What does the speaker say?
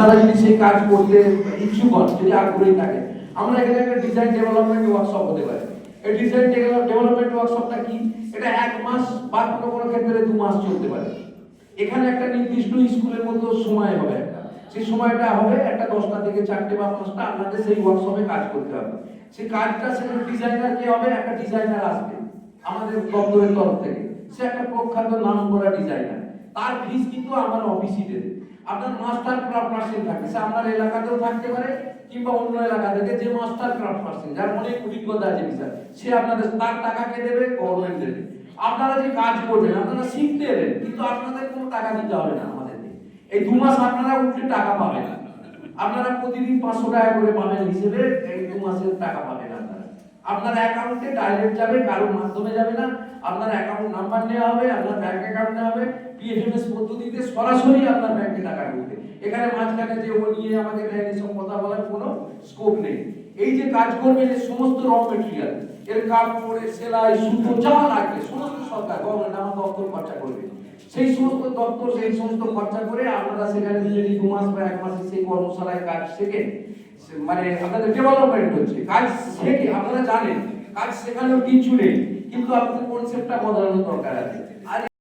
আপনারা যদি সেই কাজ করতে ইচ্ছুক হন, যদি আগ্রহী থাকে, আমরা এখানে একটা ডিজাইন ডেভেলপমেন্ট ওয়ার্কশপ হতে পারে। এই ডিজাইন ডেভেলপমেন্ট ওয়ার্কশপটা কি? এটা 1 মাস বা কোনো ক্ষেত্রে 2 মাস চলতে পারে। এখানে একটা নির্দিষ্ট স্কুলের মতো সময় হবে, সেই সময়টা হবে একটা 10টা থেকে 4টে বা 5টা, আপনাদের সেই ওয়ার্কশপে কাজ করতে হবে। সেই কাজটা সেখানে ডিজাইনার কে হবে? একটা ডিজাইনার আসবে আমাদের দপ্তরের তরফ থেকে, সে একটা প্রখ্যাত নাম করা ডিজাইনার। তার ফিস কিন্তু আমার অফিসই দেবে। আপনার মাস্টার ক্রাফট পার্সন থাকে, সে আপনার এলাকাতেও থাকতে পারে কিংবা অন্য এলাকা থেকে, যে মাস্টার ক্রাফট পার্সন যার অনেক অভিজ্ঞতা আছে বিষয়, সে আপনাদের তার টাকা কে দেবে? গভর্নমেন্ট দেবে। আপনারা যে কাজ করবেন আপনারা শিখতে এলেন, কিন্তু আপনাদের কোনো টাকা দিতে হবে না আমাদের। এই 2 মাস আপনারা উল্টে টাকা পাবেন, আপনারা প্রতিদিন 500 টাকা করে পাবেন হিসেবে এই 2 মাসের টাকা পাবেন। আপনার অ্যাকাউন্টে ডাইরেক্ট যাবে, কারোর মাধ্যমে যাবে না। আপনার অ্যাকাউন্ট নাম্বার নেওয়া হবে, আপনার ব্যাংক অ্যাকাউন্ট নেওয়া হবে, পিএফএমএস পদ্ধতিতে সরাসরি আপনার ব্যাংকে টাকা ঢুকবে। এখানে মাঝখানে যে ও নিয়ে আমাকে দেয় এসব কথা বলার কোনো স্কোপ নেই। এই যে কাজ করবেন এর সমস্ত র মেটেরিয়াল, এর কাপড়, সেলাই, সুতো যা লাগবে সমস্ত সরকার গভর্নমেন্ট আমার দপ্তর খরচা করবে। সেই সমস্ত দপ্তর সেই সমস্ত খরচা করে আপনারা সেখানে যদি 2 মাস বা 1 মাসে সেই কর্মশালায় কাজ শেখেন, মানে আপনাদের ডেভেলপমেন্ট হচ্ছে, কাজ শেখে, আপনারা জানেন কাজ শেখানোর কিছু নেই, কিন্তু আপনাদের কনসেপ্টটা বদলানোর দরকার আছে। আর